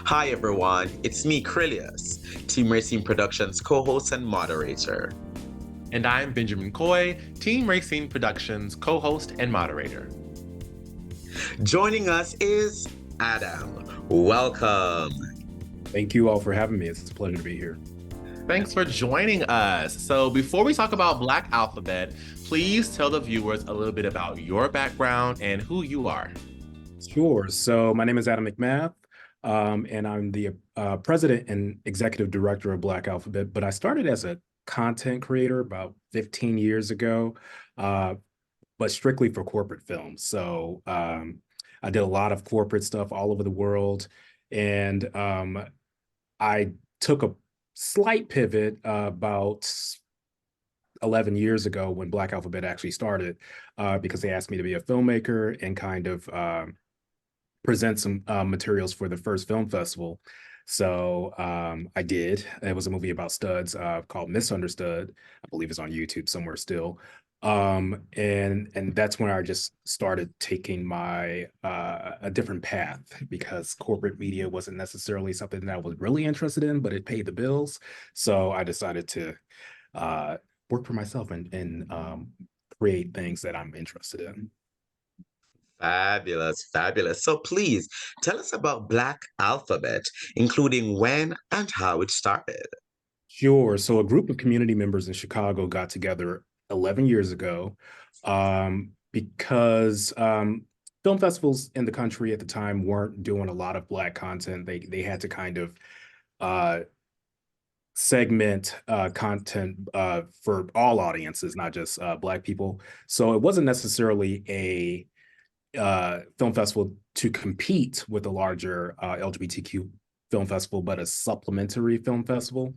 Hi everyone, it's me, Krylios, Team Rayceen Productions co-host and moderator. And I'm Benjamin Coy, Team Rayceen Productions co-host and moderator. Joining us is Adam. Welcome. Thank you all for having me. It's a pleasure to be here. Thanks for joining us. So before we talk about Black Alphabet, please tell the viewers a little bit about your background and who you are. Sure. So my name is Adam McMath, and I'm the president and executive director of Black Alphabet. But I started as a content creator about 15 years ago, but strictly for corporate films. So I did a lot of corporate stuff all over the world. And I took a slight pivot about 11 years ago when Black Alphabet actually started, because they asked me to be a filmmaker and kind of present some materials for the first film festival. So I did. It was a movie about studs called Misunderstood. I believe it's on YouTube somewhere still. And that's when I just started taking my a different path, because corporate media wasn't necessarily something that I was really interested in, but it paid the bills. So I decided to work for myself and create things that I'm interested in. Fabulous, fabulous. So please tell us about Black Alphabet, including when and how it started. Sure. So a group of community members in Chicago got together 11 years ago, because film festivals in the country at the time weren't doing a lot of Black content. They had to kind of uh, segment content for all audiences, not just Black people. So it wasn't necessarily a film festival to compete with the larger LGBTQ film festival, but a supplementary film festival.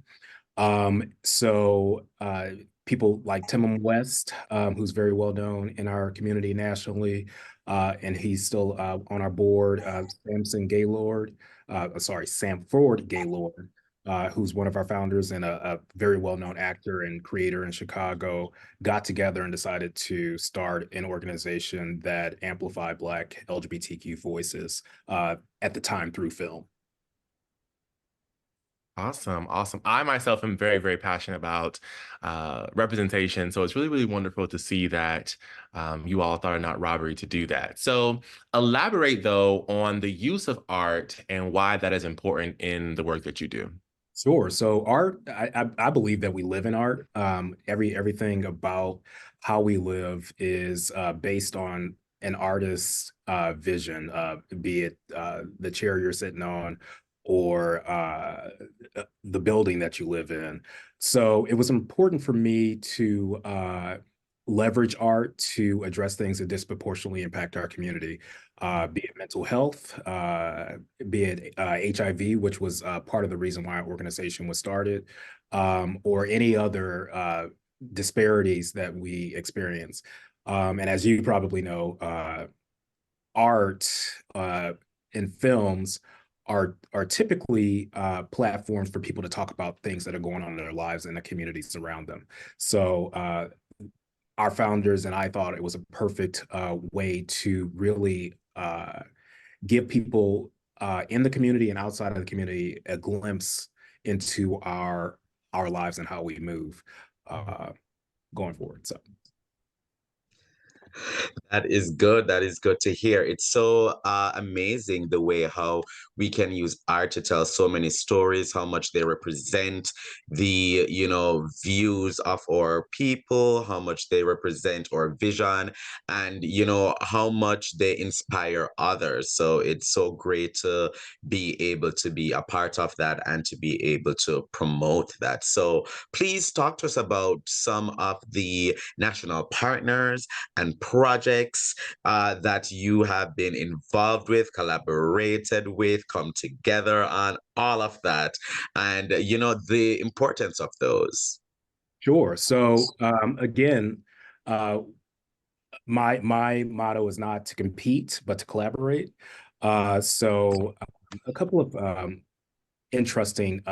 So people like Tim West, who's very well known in our community nationally, and he's still on our board. Sam Ford Gaylord, who's one of our founders and a very well-known actor and creator in Chicago, got together and decided to start an organization that amplified Black LGBTQ voices at the time through film. Awesome, awesome. I myself am very, very passionate about representation. So it's really, really wonderful to see that you all thought it not robbery to do that. So elaborate, though, on the use of art and why that is important in the work that you do. Sure. So art, I believe that we live in art. Everything about how we live is based on an artist's vision, be it the chair you're sitting on or the building that you live in. So it was important for me to leverage art to address things that disproportionately impact our community, be it mental health, be it HIV, which was part of the reason why our organization was started, or any other disparities that we experience. And as you probably know, art and films are typically platforms for people to talk about things that are going on in their lives and the communities around them. So our founders and I thought it was a perfect way to really give people in the community and outside of the community a glimpse into our lives and how we move going forward. So. That is good. That is good to hear. It's so amazing the way how we can use art to tell so many stories, how much they represent the, views of our people, how much they represent our vision, and, how much they inspire others. So it's so great to be able to be a part of that and to be able to promote that. So please talk to us about some of the national partners and projects that you have been involved with, collaborated with, come together on, all of that, and the importance of those. Sure. So again, my motto is not to compete, but to collaborate. So a couple of interesting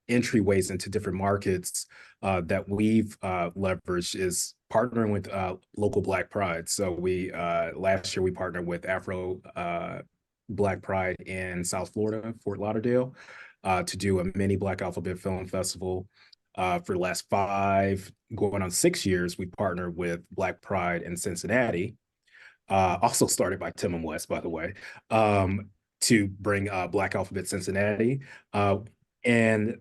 entryways into different markets that we've leveraged is partnering with local Black Pride. So we last year we partnered with Afro Black Pride in South Florida, Fort Lauderdale, to do a mini Black Alphabet Film Festival. For the last 5, going on 6 years, we partnered with Black Pride in Cincinnati, also started by Tim and West, by the way, to bring Black Alphabet Cincinnati. And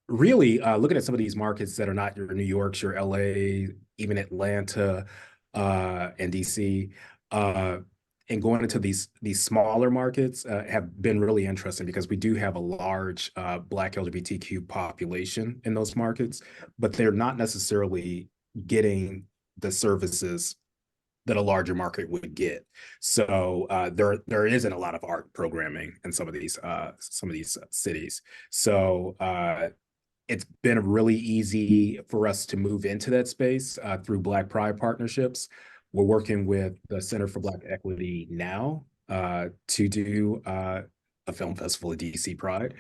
really looking at some of these markets that are not your New York's, your LA, even Atlanta, and DC, and going into these smaller markets have been really interesting because we do have a large Black LGBTQ population in those markets, but they're not necessarily getting the services that a larger market would get. So there isn't a lot of art programming in some of these cities. So it's been really easy for us to move into that space through Black Pride partnerships. We're working with the Center for Black Equity now to do a film festival at DC Pride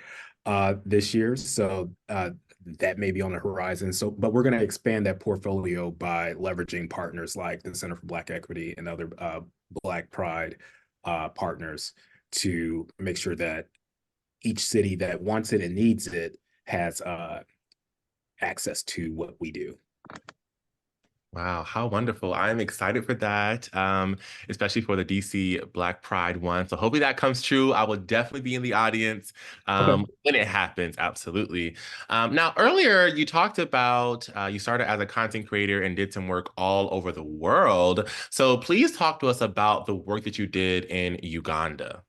this year. So that may be on the horizon. So, but we're going to expand that portfolio by leveraging partners like the Center for Black Equity and other Black Pride partners to make sure that each city that wants it and needs it has access to what we do. Wow, how wonderful. I'm excited for that, especially for the DC Black Pride one. So hopefully that comes true. I will definitely be in the audience when it happens, absolutely. Now, earlier you talked about you started as a content creator and did some work all over the world. So please talk to us about the work that you did in Uganda.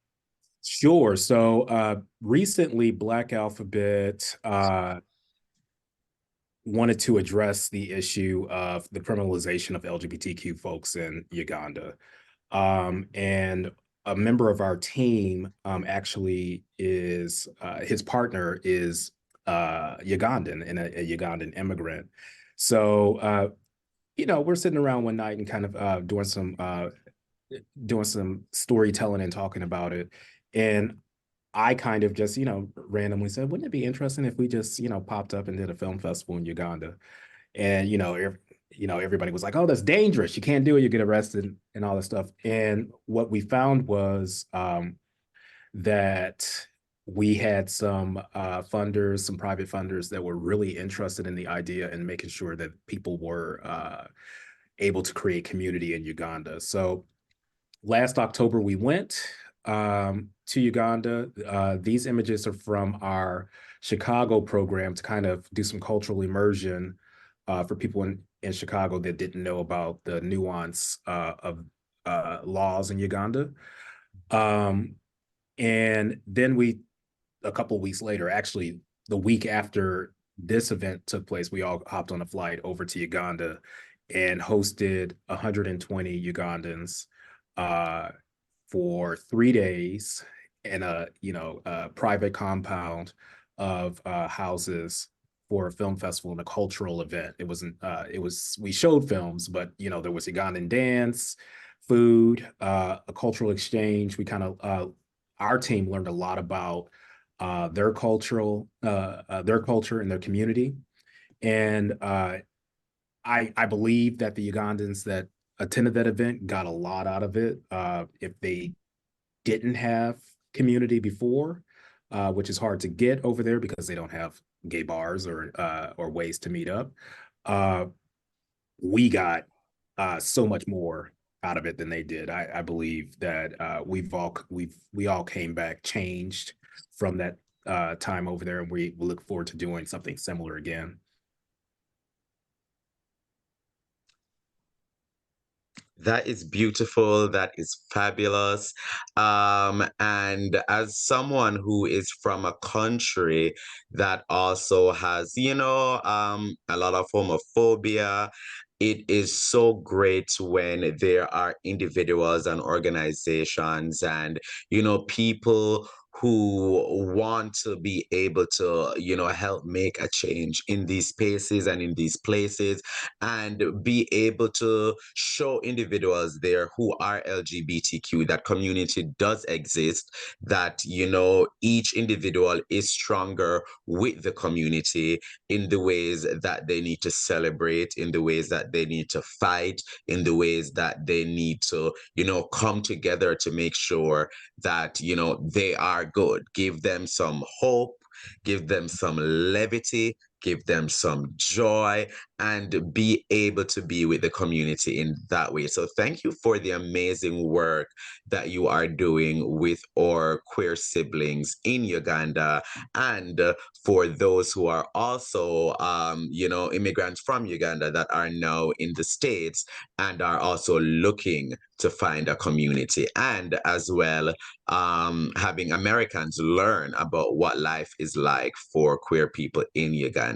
Sure. So recently, Black Alphabet wanted to address the issue of the criminalization of LGBTQ folks in Uganda. And a member of our team actually is, his partner is Ugandan and a Ugandan immigrant. So, we're sitting around one night and kind of doing some storytelling and talking about it. And I kind of just, randomly said, wouldn't it be interesting if we just, popped up and did a film festival in Uganda? And, everybody was like, oh, that's dangerous. You can't do it. You get arrested and all that stuff. And what we found was that we had some funders, some private funders that were really interested in the idea and making sure that people were able to create community in Uganda. So last October, we went to Uganda. These images are from our Chicago program to kind of do some cultural immersion for people in Chicago that didn't know about the nuance of laws in Uganda. And then a couple of weeks later, actually the week after this event took place, we all hopped on a flight over to Uganda and hosted 120 Ugandans for 3 days in a private compound of houses for a film festival and a cultural event. We showed films, but there was Ugandan dance, food, a cultural exchange. We kind of our team learned a lot about their culture and their community. And I believe that the Ugandans that attended that event got a lot out of it. If they didn't have community before, which is hard to get over there because they don't have gay bars or ways to meet up, we got so much more out of it than they did. I believe that we all came back changed from that time over there, and we look forward to doing something similar again. That is beautiful. That is fabulous. And as someone who is from a country that also has, a lot of homophobia, it is so great when there are individuals and organizations and, people who want to be able to, help make a change in these spaces and in these places, and be able to show individuals there who are LGBTQ that community does exist, that, each individual is stronger with the community in the ways that they need to celebrate, in the ways that they need to fight, in the ways that they need to, come together to make sure that, they are good. Give them some hope, give them some levity, give them some joy, and be able to be with the community in that way. So thank you for the amazing work that you are doing with our queer siblings in Uganda, and for those who are also, immigrants from Uganda that are now in the States and are also looking to find a community, and as well, having Americans learn about what life is like for queer people in Uganda.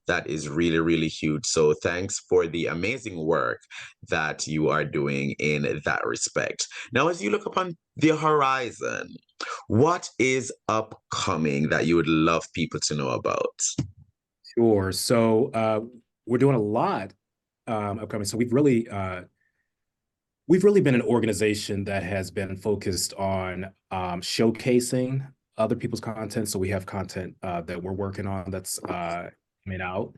That is really, really huge. So thanks for the amazing work that you are doing in that respect. Now, as you look upon the horizon, what is upcoming that you would love people to know about? Sure. So we're doing a lot upcoming. So we've really been an organization that has been focused on showcasing other people's content. So we have content that we're working on that's coming out.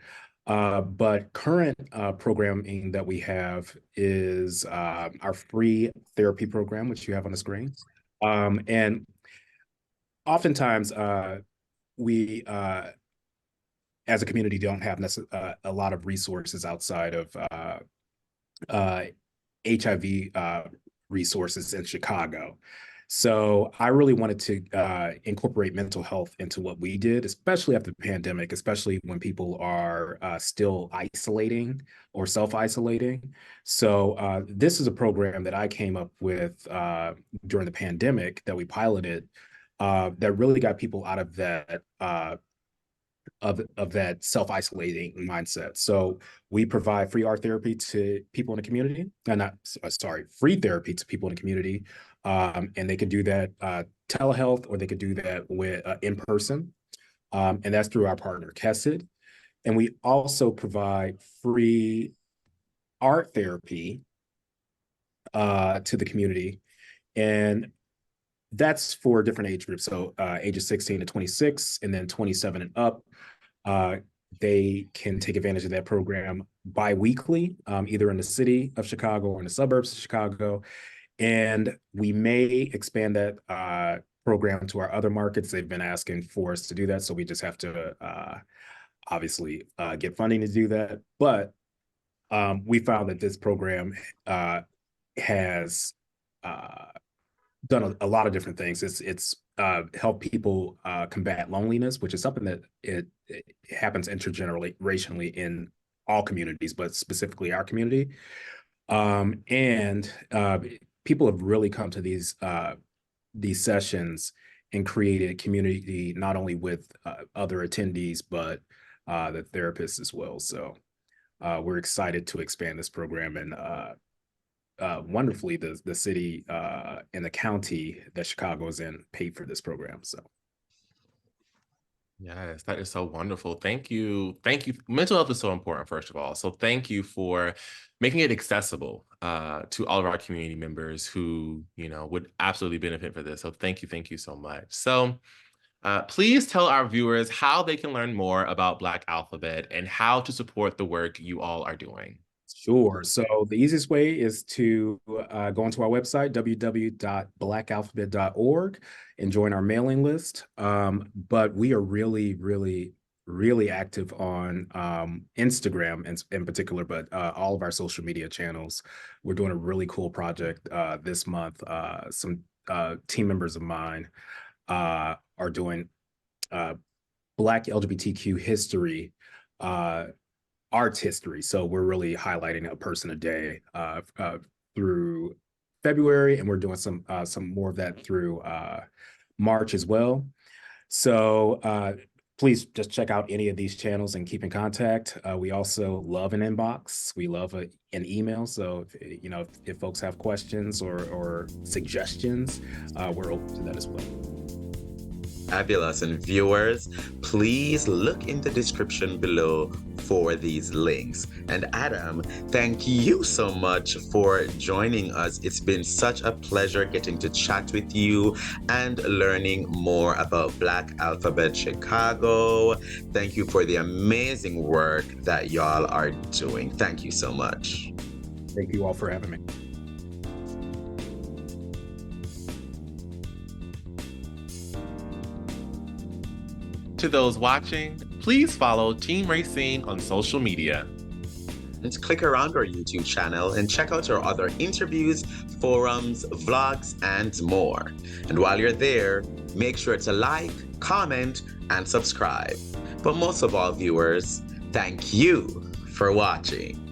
But current programming that we have is our free therapy program, which you have on the screen. And oftentimes we, as a community, don't have a lot of resources outside of HIV resources in Chicago. So I really wanted to incorporate mental health into what we did, especially after the pandemic, especially when people are still isolating or self-isolating. So this is a program that I came up with during the pandemic that we piloted that really got people out of that of that self-isolating mindset. So we provide free art therapy to people in the community, free therapy to people in the community. And they can do that telehealth, or they could do that with in person. And that's through our partner, Kesed. And we also provide free art therapy to the community. And that's for different age groups. So ages 16 to 26, and then 27 and up. They can take advantage of that program bi-weekly, either in the city of Chicago or in the suburbs of Chicago. And we may expand that program to our other markets. They've been asking for us to do that. So we just have to obviously get funding to do that. But we found that this program has done a lot of different things. It's helped people combat loneliness, which is something that it happens intergenerationally in all communities, but specifically our community. And people have really come to these sessions and created community, not only with other attendees, but the therapists as well. So we're excited to expand this program, and wonderfully, the city and the county that Chicago is in paid for this program. So, yes, that is so wonderful. Thank you. Thank you. Mental health is so important, first of all. So thank you for making it accessible to all of our community members who, would absolutely benefit for this. So thank you so much. So please tell our viewers how they can learn more about Black Alphabet and how to support the work you all are doing. sure. So the easiest way is to go onto our website, www.blackalphabet.org, and join our mailing list. But we are really, really, really active on Instagram in particular, but all of our social media channels. We're doing a really cool project this month. Some team members of mine are doing Black LGBTQ history, arts history. So we're really highlighting a person a day through February, and we're doing some more of that through March as well. So please just check out any of these channels and keep in contact. We also love an inbox. We love an email. So if folks have questions or suggestions, we're open to that as well. Fabulous. And viewers, please look in the description below for these links. And Adam, thank you so much for joining us. It's been such a pleasure getting to chat with you and learning more about Black Alphabet Chicago. Thank you for the amazing work that y'all are doing. Thank you so much. Thank you all for having me. To those watching, please follow Team Rayceen on social media. And click around our YouTube channel and check out our other interviews, forums, vlogs, and more. And while you're there, make sure to like, comment, and subscribe. But most of all, viewers, thank you for watching.